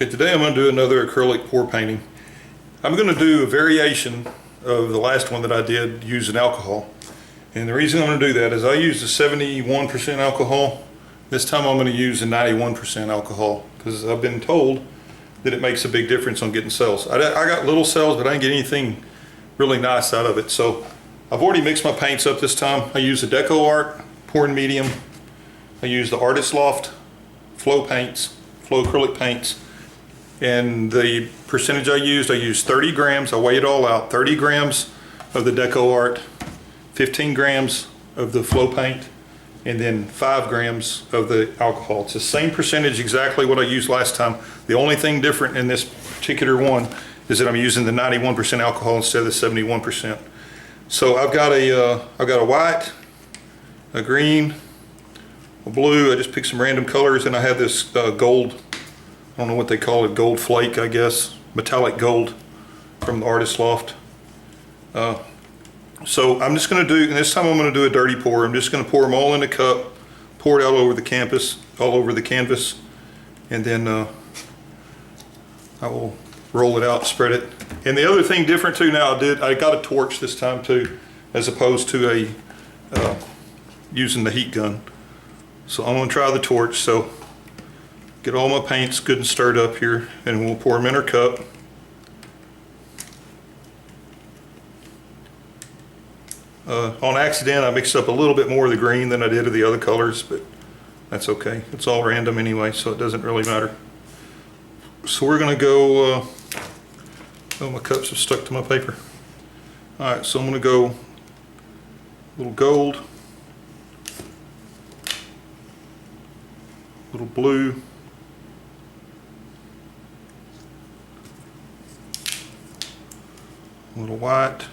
Okay, today I'm going to do another acrylic pour painting. I'm going to do a variation of the last one that I did using alcohol. And the reason I'm going to do that is I used a 71% alcohol. This time I'm going to use a 91% alcohol because I've been told that it makes a big difference on getting cells. I got little cells, but I didn't get anything really nice out of it. So I've already mixed my paints up this time. I used the Decoart pouring medium. I used the Artist Loft flow acrylic paints. And the percentage I used 30 grams, I weighed it all out, 30 grams of the Decoart, 15 grams of the flow paint, and then 5 grams of the alcohol. It's the same percentage exactly what I used last time. The only thing different in this particular one is that I'm using the 91% alcohol instead of the 71%. So I've got a white, a green, a blue. I just picked some random colors, and I have this gold. I don't know what they call it, gold flake, I guess, metallic gold from the Artist Loft. So I'm just going to do, and this time I'm going to do a dirty pour. I'm just going to pour them all in a cup, pour it out over the canvas, and then I will roll it out, spread it. And the other thing different too now, I got a torch this time too, as opposed to using the heat gun. So I'm going to try the torch. So get all my paints good and stirred up here, and we'll pour them in our cup. On accident, I mixed up a little bit more of the green than I did of the other colors, but that's okay. It's all random anyway, so it doesn't really matter. So we're going to go, oh, my cups have stuck to my paper. All right, so I'm going to go a little gold, a little blue, a little white,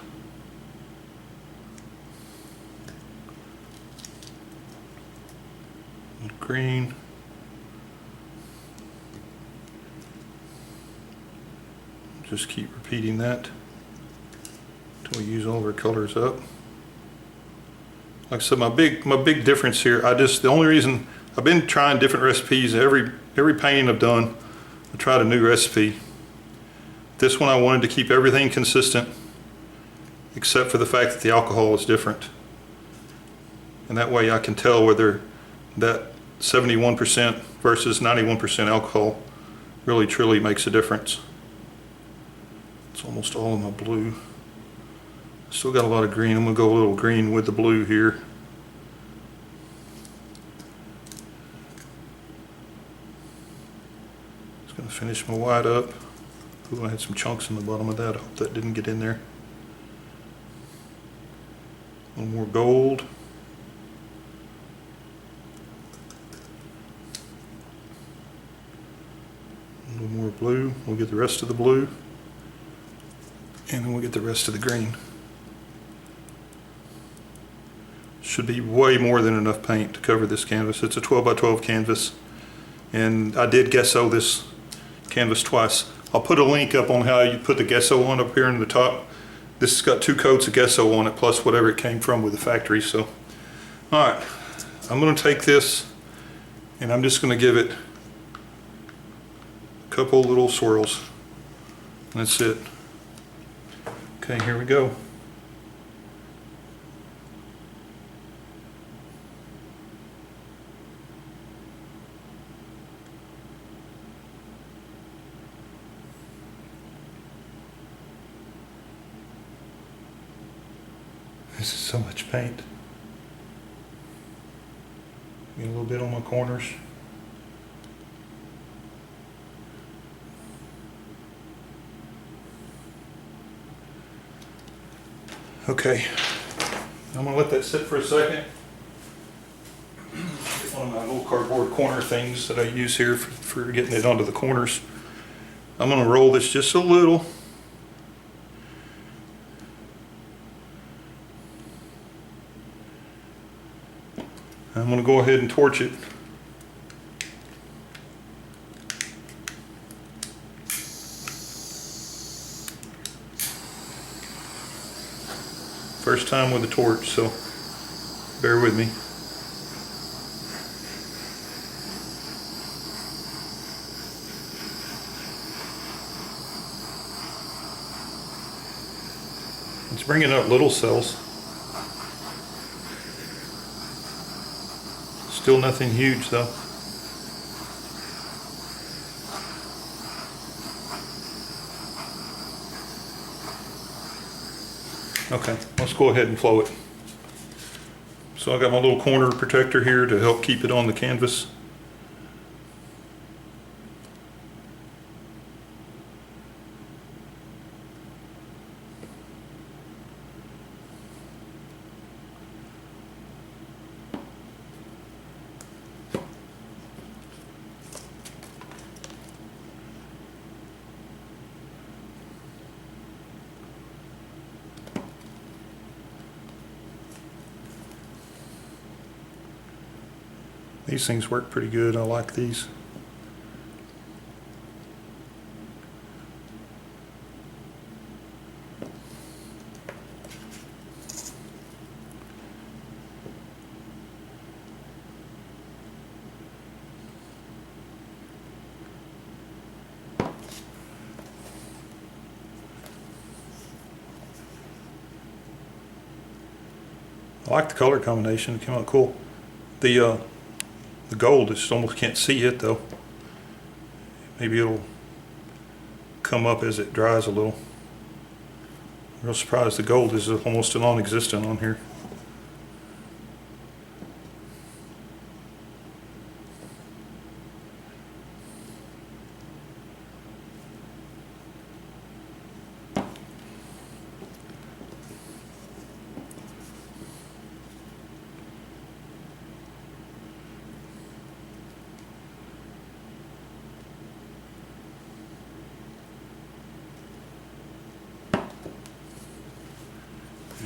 a little green, just keep repeating that until we use all of our colors up. Like I said, my big difference here, the only reason I've been trying different recipes, every painting I've done, I tried a new recipe. This one I wanted to keep everything consistent except for the fact that the alcohol is different. And that way I can tell whether that 71% versus 91% alcohol really truly makes a difference. It's almost all of my blue. Still got a lot of green. I'm going to go a little green with the blue here. Just going to finish my white up. Ooh, I had some chunks in the bottom of that. I hope that didn't get in there. A little more gold. A little more blue. We'll get the rest of the blue. And then we'll get the rest of the green. Should be way more than enough paint to cover this canvas. It's a 12 by 12 canvas. And I did gesso this canvas twice. I'll put a link up on how you put the gesso on up here in the top. This has got 2 coats of gesso on it, plus whatever it came from with the factory. So, all right, I'm going to take this and I'm just going to give it a couple little swirls. That's it. Okay, here we go. This is so much paint. Get a little bit on my corners. Okay, I'm gonna let that sit for a second. Get one of my little cardboard corner things that I use here for getting it onto the corners. I'm gonna roll this just a little. I'm going to go ahead and torch it. First time with a torch, so bear with me. It's bringing up little cells. Still nothing huge though. Okay, let's go ahead and flow it. So I got my little corner protector here to help keep it on the canvas. These things work pretty good. I like these. I like the color combination. It came out cool. The gold, just almost can't see it though. Maybe it'll come up as it dries a little. I'm real surprised the gold is almost non-existent on here.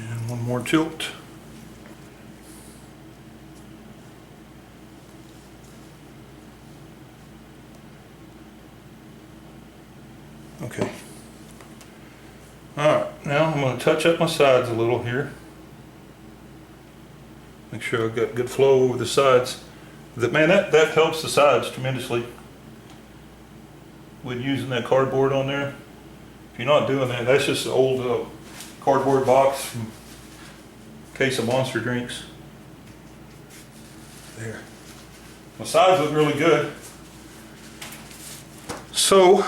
And one more tilt. Okay. Alright, now I'm going to touch up my sides a little here. Make sure I've got good flow over the sides. That helps the sides tremendously with using that cardboard on there. If you're not doing that, that's just an old cardboard box from a case of Monster drinks. There. My sides look really good. So,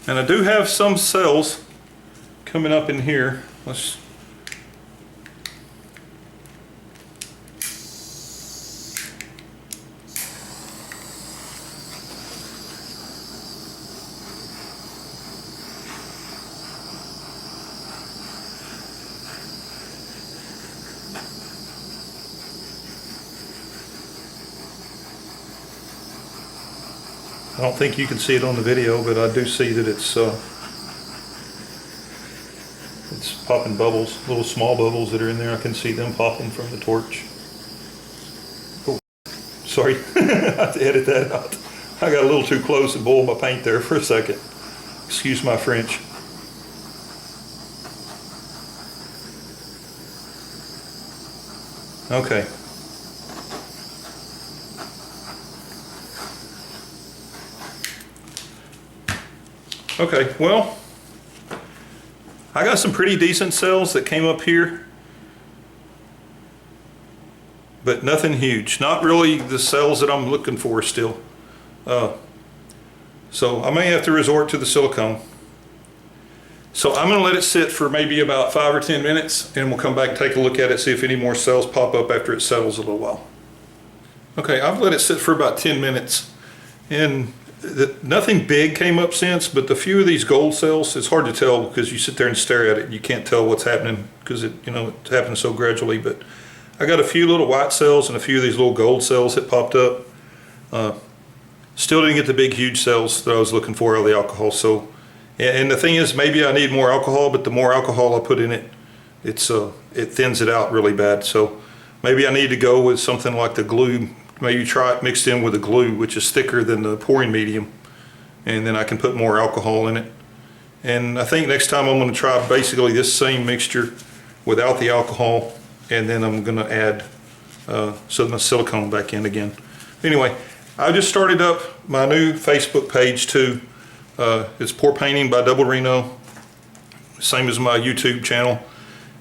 and I do have some cells coming up in here. Let's I don't think you can see it on the video, but I do see that it's popping bubbles, little small bubbles that are in there. I can see them popping from the torch. Oh, sorry, I have to edit that out. I got a little too close and boiled my paint there for a second. Excuse my French. Okay. Okay, well, I got some pretty decent cells that came up here, but nothing huge. Not really the cells that I'm looking for still. So I may have to resort to the silicone. So I'm gonna let it sit for maybe about 5 or 10 minutes and we'll come back and take a look at it, see if any more cells pop up after it settles a little while. Okay, I've let it sit for about 10 minutes and nothing big came up since, but the few of these gold cells, it's hard to tell because you sit there and stare at it and you can't tell what's happening because it happens so gradually. But I got a few little white cells and a few of these little gold cells that popped up. Still didn't get the big huge cells that I was looking for out of the alcohol. So, and the thing is, maybe I need more alcohol, but the more alcohol I put in it, it thins it out really bad. So maybe I need to go with something like the glue. Maybe try it mixed in with a glue, which is thicker than the pouring medium, and then I can put more alcohol in it. And I think next time I'm going to try basically this same mixture without the alcohol, and then I'm going to add some silicone back in again. Anyway, I just started up my new Facebook page too. It's Pour Painting by Doublereno, same as my YouTube channel.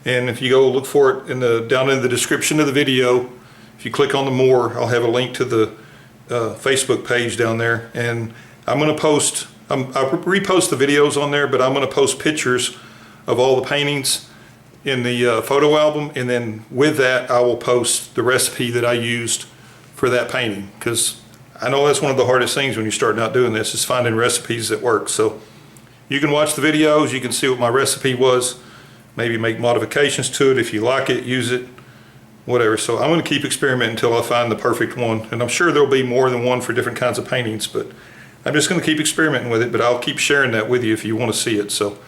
And if you go look for it down in the description of the video, if you click on the more, I'll have a link to the Facebook page down there. And I'm going to post, I repost the videos on there, but I'm going to post pictures of all the paintings in the photo album, and then with that I will post the recipe that I used for that painting, because I know that's one of the hardest things when you're starting out doing this, is finding recipes that work. So you can watch the videos, you can see what my recipe was, maybe make modifications to it. If you like it, use it, whatever. So I'm going to keep experimenting until I find the perfect one, and I'm sure there'll be more than one for different kinds of paintings, but I'm just going to keep experimenting with it. But I'll keep sharing that with you if you want to see it. So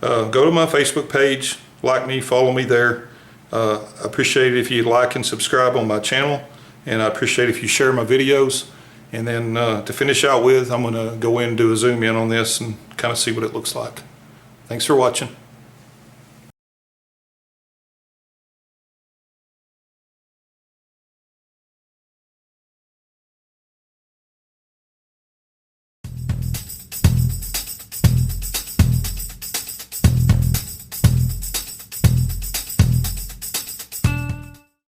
go to my Facebook page, like me, follow me there. I appreciate it if you like and subscribe on my channel, and I appreciate if you share my videos. And then to finish out with, I'm going to go in and do a zoom in on this and kind of see what it looks like. Thanks for watching.